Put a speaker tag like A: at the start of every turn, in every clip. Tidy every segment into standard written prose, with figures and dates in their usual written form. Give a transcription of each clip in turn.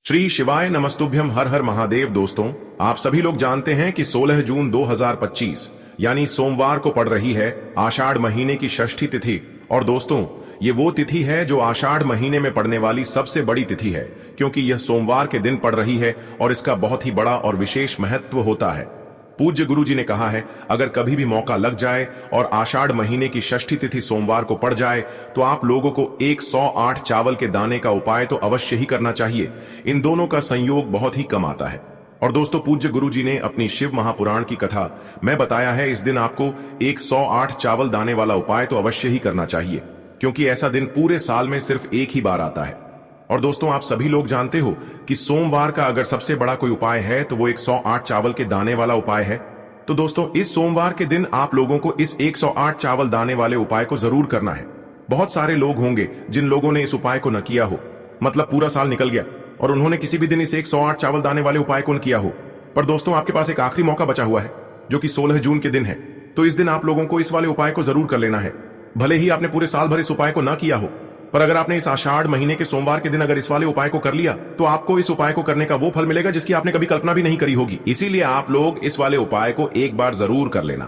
A: श्री शिवाय नमस्तुभ्यम। हर हर महादेव। दोस्तों, आप सभी लोग जानते हैं कि 16 जून 2025 यानी सोमवार को पड़ रही है आषाढ़ महीने की षष्ठी तिथि। और दोस्तों, ये वो तिथि है जो आषाढ़ महीने में पड़ने वाली सबसे बड़ी तिथि है, क्योंकि यह सोमवार के दिन पड़ रही है और इसका बहुत ही बड़ा और विशेष महत्व होता है। पूज्य गुरु जी ने कहा है, अगर कभी भी मौका लग जाए और आषाढ़ महीने की षष्ठी तिथि सोमवार को पड़ जाए तो आप लोगों को 108 चावल के दाने का उपाय तो अवश्य ही करना चाहिए। इन दोनों का संयोग बहुत ही कम आता है। और दोस्तों, पूज्य गुरु जी ने अपनी शिव महापुराण की कथा में बताया है, इस दिन आपको 108 चावल दाने वाला उपाय तो अवश्य ही करना चाहिए, क्योंकि ऐसा दिन पूरे साल में सिर्फ एक ही बार आता है। और दोस्तों, आप सभी लोग जानते हो कि सोमवार का अगर सबसे बड़ा कोई उपाय है तो वो 108 चावल के दाने वाला उपाय है। तो दोस्तों, इस सोमवार के दिन आप लोगों को इस 108 चावल दाने वाले उपाय को जरूर करना है। बहुत सारे लोग होंगे जिन लोगों ने इस उपाय को न किया हो, मतलब पूरा साल निकल गया और उन्होंने किसी भी दिन इस 108 चावल दाने वाले उपाय को न किया हो। पर दोस्तों, आपके पास एक आखिरी मौका बचा हुआ है, जो कि 16 जून के दिन है। तो इस दिन आप लोगों को इस वाले उपाय को जरूर कर लेना है। भले ही आपने पूरे साल भर इस उपाय को न किया हो, पर अगर आपने इस आषाढ़ महीने के सोमवार के दिन अगर इस वाले उपाय को कर लिया तो आपको इस उपाय को करने का वो फल मिलेगा जिसकी आपने कभी कल्पना भी नहीं करी होगी। इसीलिए आप लोग इस वाले उपाय को एक बार जरूर कर लेना,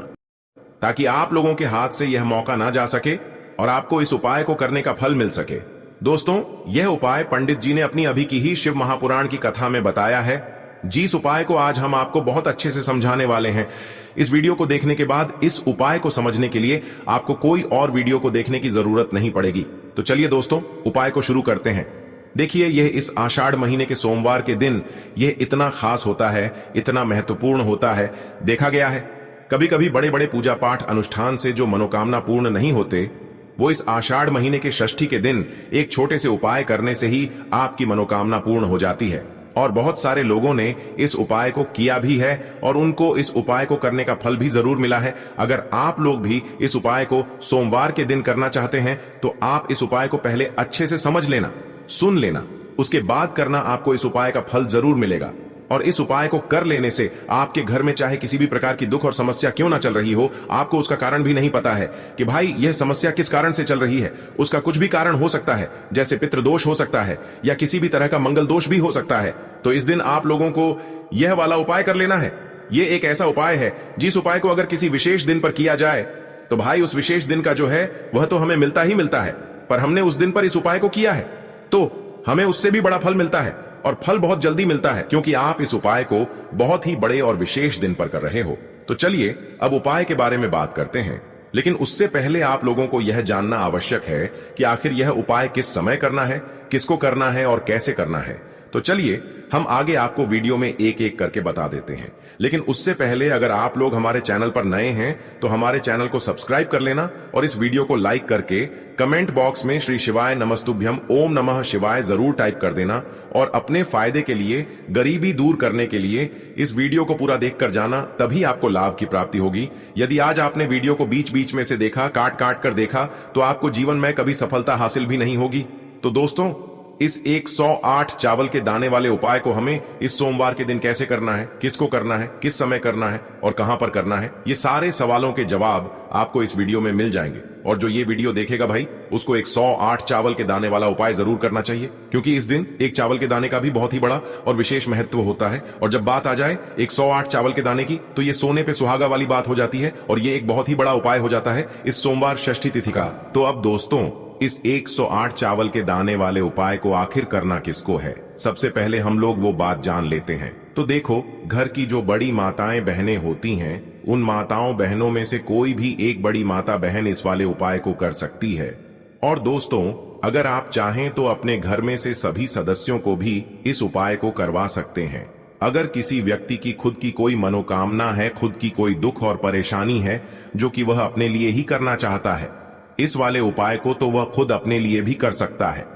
A: ताकि आप लोगों के हाथ से यह मौका ना जा सके और आपको इस उपाय को करने का फल मिल सके। दोस्तों, यह उपाय पंडित जी ने अपनी अभी की ही शिव महापुराण की कथा में बताया है। जिस उपाय को आज हम आपको बहुत अच्छे से समझाने वाले हैं। इस वीडियो को देखने के बाद इस उपाय को समझने के लिए आपको कोई और वीडियो को देखने की जरूरत नहीं पड़ेगी। तो चलिए दोस्तों, उपाय को शुरू करते हैं। देखिए, यह इस आषाढ़ महीने के सोमवार के दिन यह इतना खास होता है, इतना महत्वपूर्ण होता है। देखा गया है, कभी कभी बड़े बड़े पूजा पाठ अनुष्ठान से जो मनोकामना पूर्ण नहीं होते, वो इस आषाढ़ महीने के षष्ठी के दिन एक छोटे से उपाय करने से ही आपकी मनोकामना पूर्ण हो जाती है। और बहुत सारे लोगों ने इस उपाय को किया भी है और उनको इस उपाय को करने का फल भी जरूर मिला है। अगर आप लोग भी इस उपाय को सोमवार के दिन करना चाहते हैं तो आप इस उपाय को पहले अच्छे से समझ लेना, सुन लेना, उसके बाद करना। आपको इस उपाय का फल जरूर मिलेगा। और इस उपाय को कर लेने से आपके घर में चाहे किसी भी प्रकार की दुख और समस्या क्यों ना चल रही हो, आपको उसका कारण भी नहीं पता है कि भाई यह समस्या किस कारण से चल रही है। उसका कुछ भी कारण हो सकता है, जैसे पितृदोष हो सकता है या किसी भी तरह का मंगल दोष भी हो सकता है। तो इस दिन आप लोगों को यह वाला उपाय कर लेना है। यह एक ऐसा उपाय है जिस उपाय को अगर किसी विशेष दिन पर किया जाए तो भाई उस विशेष दिन का जो है वह तो हमें मिलता ही मिलता है। पर हमने उस दिन पर इस उपाय को किया है तो हमें उससे भी बड़ा फल मिलता है, और फल बहुत जल्दी मिलता है, क्योंकि आप इस उपाय को बहुत ही बड़े और विशेष दिन पर कर रहे हो। तो चलिए अब उपाय के बारे में बात करते हैं। लेकिन उससे पहले आप लोगों को यह जानना आवश्यक है कि आखिर यह उपाय किस समय करना है, किसको करना है और कैसे करना है। तो चलिए हम आगे आपको वीडियो में एक एक करके बता देते हैं। लेकिन उससे पहले अगर आप लोग हमारे चैनल पर नए हैं तो हमारे चैनल को सब्सक्राइब कर लेना और इस वीडियो को लाइक करके कमेंट बॉक्स में श्री शिवाय नमस्तुभ्यम ओम नमः शिवाय जरूर टाइप कर देना। और अपने फायदे के लिए, गरीबी दूर करने के लिए इस वीडियो को पूरा देखकर जाना, तभी आपको लाभ की प्राप्ति होगी। यदि आज आपने वीडियो को बीच बीच में से देखा, काट काट कर देखा, तो आपको जीवन में कभी सफलता हासिल भी नहीं होगी। तो दोस्तों, इस 108 चावल के दाने वाले उपाय को हमें इस सोमवार के दिन कैसे करना है, किसको करना है, किस समय करना है और कहां पर करना है, ये सारे सवालों के जवाब आपको इस वीडियो में मिल जाएंगे। और जो ये वीडियो देखेगा भाई, उसको 108 चावल के दाने वाला उपाय जरूर करना चाहिए, क्योंकि इस दिन एक चावल के दाने का भी बहुत ही बड़ा और विशेष महत्व होता है। और जब बात आ जाए 108 चावल के दाने की, तो ये सोने पे सुहागा वाली बात हो जाती है और ये एक बहुत ही बड़ा उपाय हो जाता है इस सोमवार षष्ठी तिथि का। तो अब दोस्तों, इस 108 चावल के दाने वाले उपाय को आखिर करना किसको है, सबसे पहले हम लोग वो बात जान लेते हैं। तो देखो, घर की जो बड़ी माताएं बहनें होती हैं, उन माताओं बहनों में से कोई भी एक बड़ी माता बहन इस वाले उपाय को कर सकती है। और दोस्तों, अगर आप चाहें तो अपने घर में से सभी सदस्यों को भी इस उपाय को करवा सकते हैं। अगर किसी व्यक्ति की खुद की कोई मनोकामना है, खुद की कोई दुख और परेशानी है जो कि वह अपने लिए ही करना चाहता है, इस वाले उपाय को तो वह खुद अपने लिए भी कर सकता है।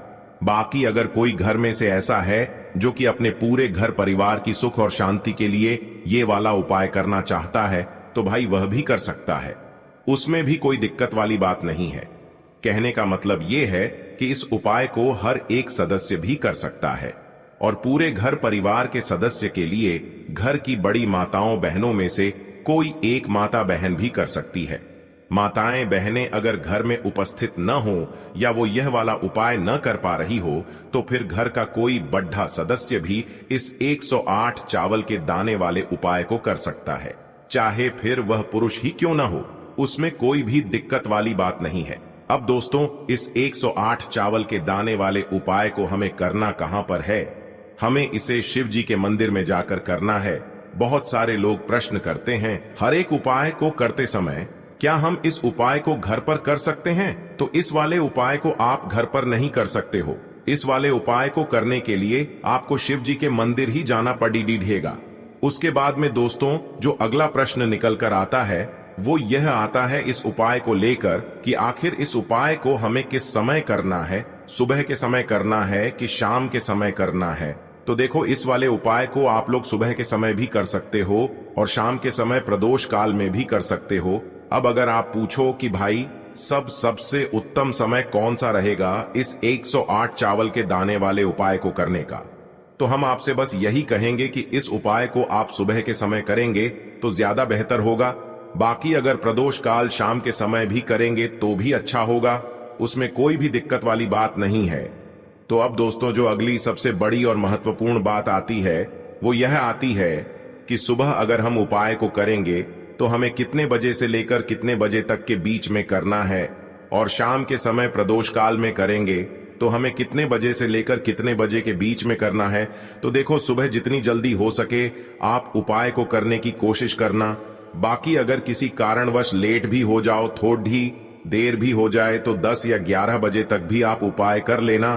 A: बाकी अगर कोई घर में से ऐसा है जो कि अपने पूरे घर परिवार की सुख और शांति के लिए ये वाला उपाय करना चाहता है, तो भाई वह भी कर सकता है। उसमें भी कोई दिक्कत वाली बात नहीं है। कहने का मतलब ये है कि इस उपाय को हर एक सदस्य भी कर सकता है और पूरे घर परिवार के सदस्य के लिए घर की बड़ी माताओं बहनों में से कोई एक माता बहन भी कर सकती है। माताएं बहनें अगर घर में उपस्थित न हो या वो यह वाला उपाय न कर पा रही हो तो फिर घर का कोई बड्ढा सदस्य भी इस 108 चावल के दाने वाले उपाय को कर सकता है, चाहे फिर वह पुरुष ही क्यों ना हो। उसमें कोई भी दिक्कत वाली बात नहीं है। अब दोस्तों, इस 108 चावल के दाने वाले उपाय को हमें करना कहां पर है? हमें इसे शिव जी के मंदिर में जाकर करना है। बहुत सारे लोग प्रश्न करते हैं, हर एक उपाय को करते समय क्या हम इस उपाय को घर पर कर सकते हैं? तो इस वाले उपाय को आप घर पर नहीं कर सकते हो। इस वाले उपाय को करने के लिए आपको शिव जी के मंदिर ही जाना पड़ेगा। उसके बाद में दोस्तों, जो अगला प्रश्न निकल कर आता है वो यह आता है इस उपाय को लेकर कि आखिर इस उपाय को हमें किस समय करना है, सुबह के समय करना है कि शाम के समय करना है। तो देखो, इस वाले उपाय को आप लोग सुबह के समय भी कर सकते हो और शाम के समय प्रदोष काल में भी कर सकते हो। अब अगर आप पूछो कि भाई सबसे उत्तम समय कौन सा रहेगा इस 108 चावल के दाने वाले उपाय को करने का, तो हम आपसे बस यही कहेंगे कि इस उपाय को आप सुबह के समय करेंगे तो ज्यादा बेहतर होगा। बाकी अगर प्रदोष काल शाम के समय भी करेंगे तो भी अच्छा होगा, उसमें कोई भी दिक्कत वाली बात नहीं है। तो अब दोस्तों, जो अगली सबसे बड़ी और महत्वपूर्ण बात आती है वो यह आती है कि सुबह अगर हम उपाय को करेंगे तो हमें कितने बजे से लेकर कितने बजे तक के बीच में करना है, और शाम के समय प्रदोष काल में करेंगे तो हमें कितने बजे से लेकर कितने बजे के बीच में करना है। तो देखो, सुबह जितनी जल्दी हो सके आप उपाय को करने की कोशिश करना। बाकी अगर किसी कारणवश लेट भी हो जाओ, थोड़ी देर भी हो जाए तो 10 या 11 बजे तक भी आप उपाय कर लेना,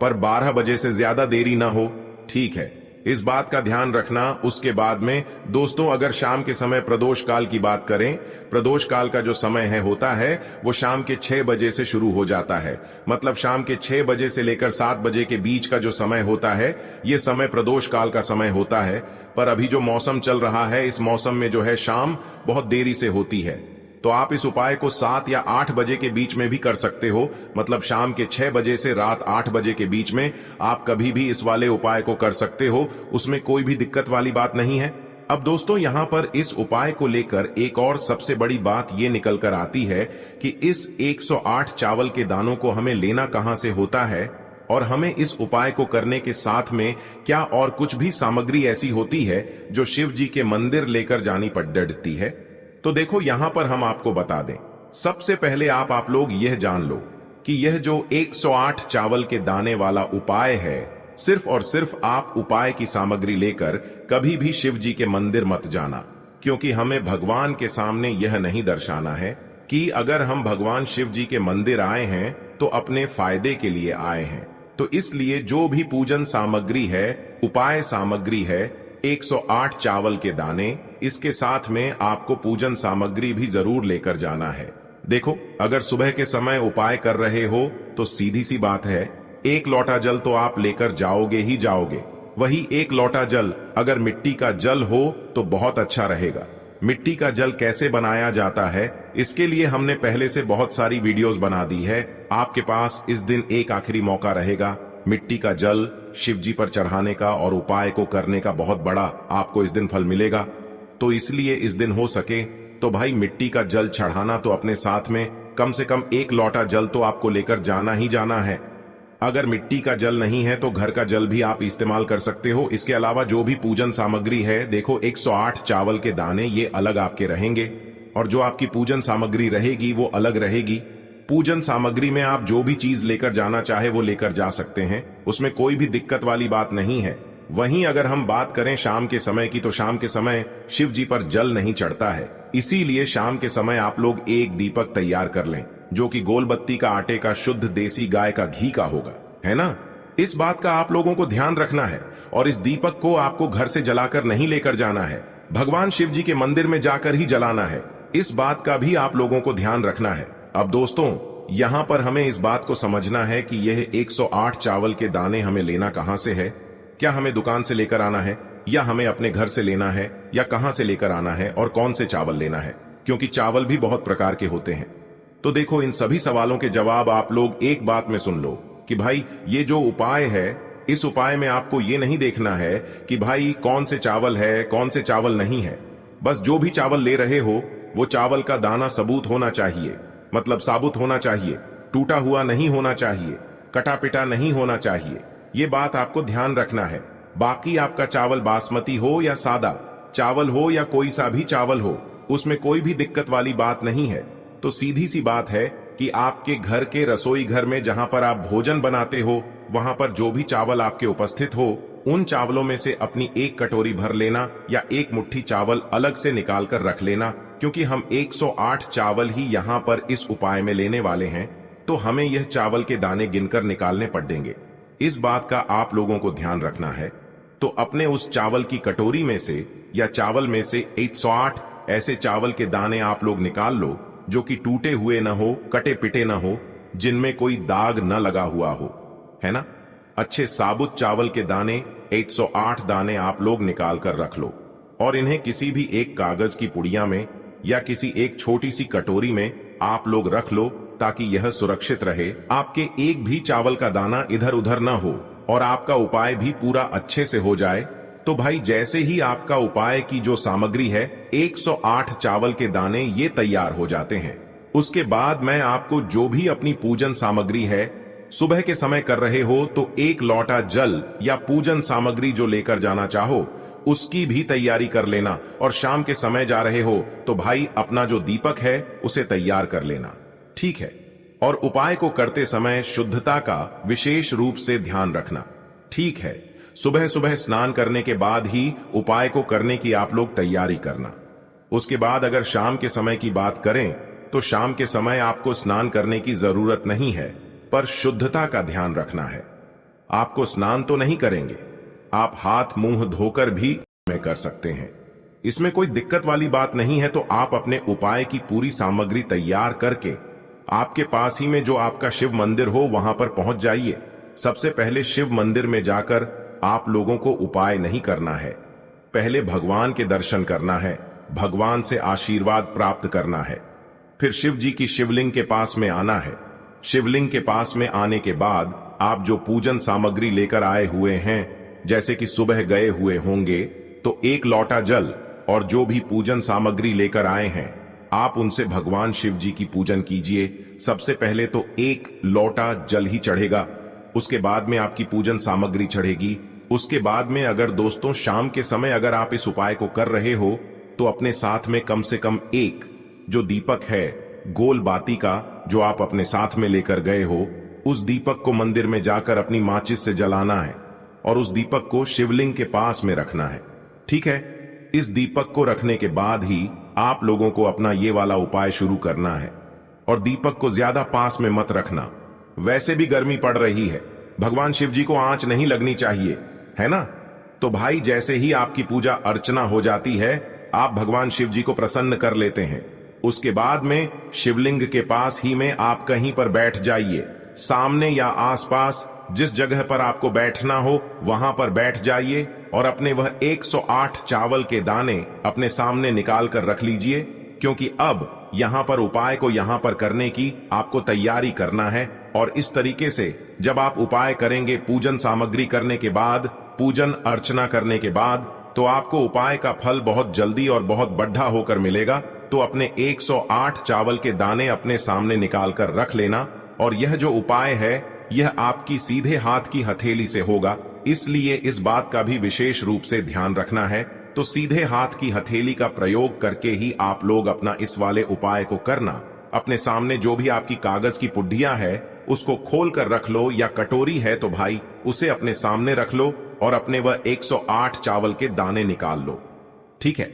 A: पर 12 बजे से ज्यादा देरी ना हो, ठीक है? इस बात का ध्यान रखना। उसके बाद में दोस्तों, अगर शाम के समय प्रदोष काल की बात करें, प्रदोष काल का जो समय होता है वो शाम के 6 बजे से शुरू हो जाता है। मतलब शाम के 6 बजे से लेकर 7 बजे के बीच का जो समय होता है ये समय प्रदोष काल का समय होता है। पर अभी जो मौसम चल रहा है, इस मौसम में जो है शाम बहुत देरी से होती है, तो आप इस उपाय को 7 या 8 बजे के बीच में भी कर सकते हो। मतलब शाम के 6 बजे से रात 8 बजे के बीच में आप कभी भी इस वाले उपाय को कर सकते हो, उसमें कोई भी दिक्कत वाली बात नहीं है। अब दोस्तों, यहाँ पर इस उपाय को लेकर एक और सबसे बड़ी बात ये निकल कर आती है कि इस 108 चावल के दानों को हमें लेना कहाँ से होता है, और हमें इस उपाय को करने के साथ में क्या और कुछ भी सामग्री ऐसी होती है जो शिव जी के मंदिर लेकर जानी पड़ती है। तो देखो, यहां पर हम आपको बता दें, सबसे पहले आप लोग यह जान लो कि यह जो 108 चावल के दाने वाला उपाय है, सिर्फ और सिर्फ आप उपाय की सामग्री लेकर कभी भी शिव जी के मंदिर मत जाना, क्योंकि हमें भगवान के सामने यह नहीं दर्शाना है कि अगर हम भगवान शिव जी के मंदिर आए हैं तो अपने फायदे के लिए आए हैं। तो इसलिए जो भी पूजन सामग्री है, उपाय सामग्री है, 108 चावल के दाने, इसके साथ में आपको पूजन सामग्री भी जरूर लेकर जाना है। देखो, अगर सुबह के समय उपाय कर रहे हो तो सीधी सी बात है, 1 लोटा जल तो आप लेकर जाओगे ही जाओगे। वही 1 लोटा जल अगर मिट्टी का जल हो तो बहुत अच्छा रहेगा। मिट्टी का जल कैसे बनाया जाता है, इसके लिए हमने पहले से बहुत सारी वीडियोस बना दी है। आपके पास इस दिन एक आखिरी मौका रहेगा मिट्टी का जल शिव जी पर चढ़ाने का और उपाय को करने का। बहुत बड़ा आपको इस दिन फल मिलेगा। तो इसलिए इस दिन हो सके तो भाई मिट्टी का जल चढ़ाना तो अपने साथ में कम से कम 1 लोटा जल तो आपको लेकर जाना ही जाना है। अगर मिट्टी का जल नहीं है तो घर का जल भी आप इस्तेमाल कर सकते हो। इसके अलावा जो भी पूजन सामग्री है, देखो 108 चावल के दाने ये अलग आपके रहेंगे, और जो आपकी पूजन सामग्री रहेगी वो अलग रहेगी। पूजन सामग्री में आप जो भी चीज लेकर जाना चाहे वो लेकर जा सकते हैं, उसमें कोई भी दिक्कत वाली बात नहीं है। वहीं अगर हम बात करें शाम के समय की, तो शाम के समय शिव जी पर जल नहीं चढ़ता है, इसीलिए शाम के समय आप लोग एक दीपक तैयार कर लें जो कि गोलबत्ती का आटे का शुद्ध देसी गाय का घी का होगा, है ना? इस बात का आप लोगों को ध्यान रखना है। और इस दीपक को आपको घर से जलाकर नहीं लेकर जाना है, भगवान शिव जी के मंदिर में जाकर ही जलाना है। इस बात का भी आप लोगों को ध्यान रखना है। अब दोस्तों, यहां पर हमें इस बात को समझना है कि यह 108 चावल के दाने हमें लेना कहां से है। क्या हमें दुकान से लेकर आना है, या हमें अपने घर से लेना है, या कहां से लेकर आना है, और कौन से चावल लेना है, क्योंकि चावल भी बहुत प्रकार के होते हैं। तो देखो, इन सभी सवालों के जवाब आप लोग एक बात में सुन लो कि भाई ये जो उपाय है, इस उपाय में आपको ये नहीं देखना है कि भाई कौन से चावल है, कौन से चावल नहीं है। बस जो भी चावल ले रहे हो वो चावल का दाना सबूत होना चाहिए, मतलब साबुत होना चाहिए, टूटा हुआ नहीं होना चाहिए, कटा पिटा नहीं होना चाहिए। ये बात आपको ध्यान रखना है। बाकी आपका चावल बासमती हो या सादा चावल हो या कोई सा भी चावल हो, उसमें कोई भी दिक्कत वाली बात नहीं है। तो सीधी सी बात है कि आपके घर के रसोई घर में जहां पर आप भोजन बनाते हो, वहां पर जो भी चावल आपके उपस्थित हो, उन चावलों में से अपनी एक कटोरी भर लेना या एक मुट्ठी चावल अलग से निकाल कर रख लेना, क्योंकि हम 108 चावल ही यहाँ पर इस उपाय में लेने वाले हैं, तो हमें यह चावल के दाने गिनकर निकालने पड़ेंगे। इस बात का आप लोगों को ध्यान रखना है। तो अपने उस चावल की कटोरी में से या चावल में से 108 ऐसे चावल के दाने आप लोग निकाल लो जो कि टूटे हुए न हो, कटे पिटे न हो, जिनमें कोई दाग न लगा हुआ हो, है ना। अच्छे साबुत चावल के दाने 108 दाने आप लोग निकाल कर रख लो और इन्हें किसी भी एक कागज की पुड़िया में या किसी एक छोटी सी कटोरी में आप लोग रख लो, ताकि यह सुरक्षित रहे, आपके एक भी चावल का दाना इधर उधर न हो और आपका उपाय भी पूरा अच्छे से हो जाए। तो भाई जैसे ही आपका उपाय की जो सामग्री है 108 चावल के दाने ये तैयार हो जाते हैं, उसके बाद मैं आपको जो भी अपनी पूजन सामग्री है, सुबह के समय कर रहे हो तो एक लोटा जल या पूजन सामग्री जो लेकर जाना चाहो उसकी भी तैयारी कर लेना, और शाम के समय जा रहे हो तो भाई अपना जो दीपक है उसे तैयार कर लेना, ठीक है। और उपाय को करते समय शुद्धता का विशेष रूप से ध्यान रखना, ठीक है। सुबह सुबह स्नान करने के बाद ही उपाय को करने की आप लोग तैयारी करना। उसके बाद अगर शाम के समय की बात करें तो शाम के समय आपको स्नान करने की जरूरत नहीं है, पर शुद्धता का ध्यान रखना है। आपको स्नान तो नहीं करेंगे, आप हाथ मुंह धोकर भी में कर सकते हैं, इसमें कोई दिक्कत वाली बात नहीं है। तो आप अपने उपाय की पूरी सामग्री तैयार करके आपके पास ही में जो आपका शिव मंदिर हो वहां पर पहुंच जाइए। सबसे पहले शिव मंदिर में जाकर आप लोगों को उपाय नहीं करना है, पहले भगवान के दर्शन करना है, भगवान से आशीर्वाद प्राप्त करना है, फिर शिव जी की शिवलिंग के पास में आना है। शिवलिंग के पास में आने के बाद आप जो पूजन सामग्री लेकर आए हुए हैं, जैसे कि सुबह गए हुए होंगे तो एक लोटा जल और जो भी पूजन सामग्री लेकर आए हैं आप उनसे भगवान शिव जी की पूजन कीजिए। सबसे पहले तो एक लोटा जल ही चढ़ेगा, उसके बाद में आपकी पूजन सामग्री चढ़ेगी। उसके बाद में अगर दोस्तों शाम के समय अगर आप इस उपाय को कर रहे हो तो अपने साथ में कम से कम एक जो दीपक है गोल बाती का जो आप अपने साथ में लेकर गए हो, उस दीपक को मंदिर में जाकर अपनी माचिस से जलाना है और उस दीपक को शिवलिंग के पास में रखना है, ठीक है। इस दीपक को रखने के बाद ही आप लोगों को अपना ये वाला उपाय शुरू करना है। और दीपक को ज्यादा पास में मत रखना, वैसे भी गर्मी पड़ रही है, भगवान शिव जी को आंच नहीं लगनी चाहिए, है ना। तो भाई जैसे ही आपकी पूजा अर्चना हो जाती है आप भगवान शिव जी को प्रसन्न कर लेते हैं। उसके बाद में शिवलिंग के पास ही में आप कहीं पर बैठ जाइए, सामने या आसपास जिस जगह पर आपको बैठना हो वहां पर बैठ जाइए और अपने वह 108 चावल के दाने अपने सामने निकाल कर रख लीजिए, क्योंकि अब यहां पर उपाय को यहां पर करने की आपको तैयारी करना है। और इस तरीके से जब आप उपाय करेंगे पूजन सामग्री करने के बाद, पूजन अर्चना करने के बाद, तो आपको उपाय का फल बहुत जल्दी और बहुत बढ़ा होकर मिलेगा। तो अपने 108 चावल के दाने अपने सामने निकाल कर रख लेना। और यह जो उपाय है यह आपकी सीधे हाथ की हथेली से होगा, इसलिए इस बात का भी विशेष रूप से ध्यान रखना है। तो सीधे हाथ की हथेली का प्रयोग करके ही आप लोग अपना इस वाले उपाय को करना। अपने सामने जो भी आपकी कागज की पुड्डियां है उसको खोल कर रख लो, या कटोरी है तो भाई उसे अपने सामने रख लो और अपने वह 108 चावल के दाने निकाल लो, ठीक है।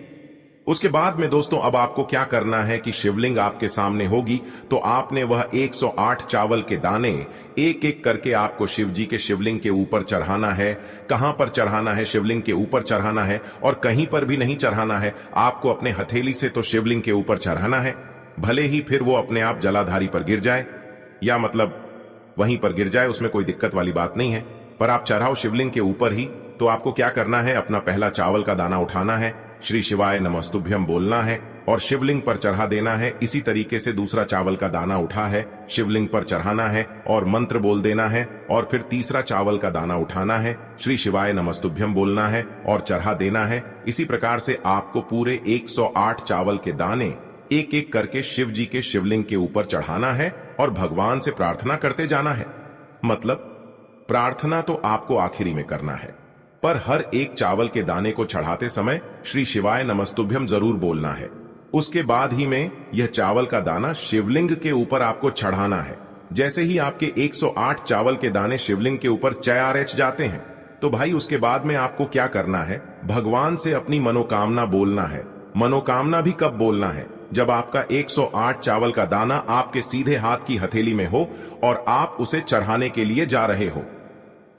A: उसके बाद में दोस्तों अब आपको क्या करना है कि शिवलिंग आपके सामने होगी तो आपने वह 108 चावल के दाने एक एक करके आपको शिव जी के शिवलिंग के ऊपर चढ़ाना है। कहां पर चढ़ाना है? शिवलिंग के ऊपर चढ़ाना है, और कहीं पर भी नहीं चढ़ाना है, आपको अपने हथेली से तो शिवलिंग के ऊपर चढ़ाना है। भले ही फिर वो अपने आप जलाधारी पर गिर जाए या मतलब वहीं पर गिर जाए, उसमें कोई दिक्कत वाली बात नहीं है, पर आप चढ़ाओ शिवलिंग के ऊपर ही। तो आपको क्या करना है, अपना पहला चावल का दाना उठाना है, श्री शिवाय नमस्तुभ्यम बोलना है और शिवलिंग पर चढ़ा देना है। इसी तरीके से दूसरा चावल का दाना उठा है, शिवलिंग पर चढ़ाना है और मंत्र बोल देना है। और फिर तीसरा चावल का दाना उठाना है, श्री शिवाय नमस्तुभ्यम बोलना है और चढ़ा देना है। इसी प्रकार से आपको पूरे 108 चावल के दाने एक एक करके शिव जी के शिवलिंग के ऊपर चढ़ाना है और भगवान से प्रार्थना करते जाना है। मतलब प्रार्थना तो आपको आखिरी में करना है, पर हर एक चावल के दाने को चढ़ाते समय श्री शिवाय नमस्तुभ्यम जरूर बोलना है। उसके बाद ही में यह चावल का दाना शिवलिंग के ऊपर आपको चढ़ाना है। जैसे ही आपके 108 चावल के दाने शिवलिंग के ऊपर चढ़ जाते हैं, तो भाई उसके बाद में आपको क्या करना है, भगवान से अपनी मनोकामना बोलना है। मनोकामना भी कब बोलना है, जब आपका 108 चावल का दाना आपके सीधे हाथ की हथेली में हो और आप उसे चढ़ाने के लिए जा रहे हो।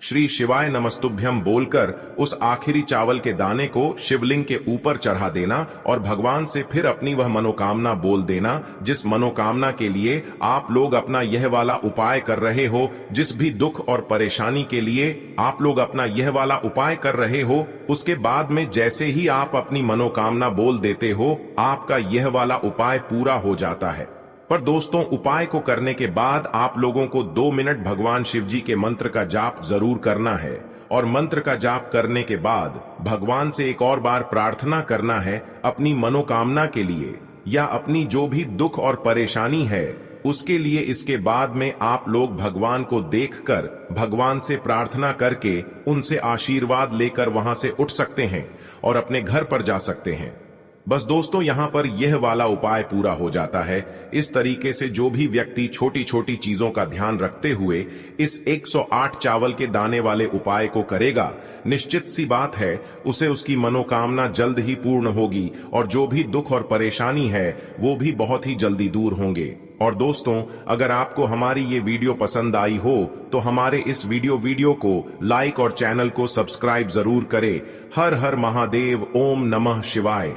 A: श्री शिवाय नमस्तुभ्यम बोलकर उस आखिरी चावल के दाने को शिवलिंग के ऊपर चढ़ा देना और भगवान से फिर अपनी वह मनोकामना बोल देना, जिस मनोकामना के लिए आप लोग अपना यह वाला उपाय कर रहे हो। जिस भी दुख और परेशानी के लिए आप लोग अपना यह वाला उपाय कर रहे हो, उसके बाद में जैसे ही आप अपनी मनोकामना बोल देते हो, आपका यह वाला उपाय पूरा हो जाता है। पर दोस्तों, उपाय को करने के बाद आप लोगों को 2 मिनट भगवान शिव जी के मंत्र का जाप जरूर करना है और मंत्र का जाप करने के बाद भगवान से एक और बार प्रार्थना करना है अपनी मनोकामना के लिए या अपनी जो भी दुख और परेशानी है उसके लिए। इसके बाद में आप लोग भगवान को देखकर भगवान से प्रार्थना करके उनसे आशीर्वाद लेकर वहां से उठ सकते हैं और अपने घर पर जा सकते हैं। बस दोस्तों, यहां पर यह वाला उपाय पूरा हो जाता है। इस तरीके से जो भी व्यक्ति छोटी छोटी चीजों का ध्यान रखते हुए इस 108 चावल के दाने वाले उपाय को करेगा, निश्चित सी बात है उसे उसकी मनोकामना जल्द ही पूर्ण होगी और जो भी दुख और परेशानी है वो भी बहुत ही जल्दी दूर होंगे। और दोस्तों, अगर आपको हमारी ये वीडियो पसंद आई हो तो हमारे इस वीडियो को लाइक और चैनल को सब्सक्राइब जरूर करें। हर हर महादेव, ओम नमः शिवाय।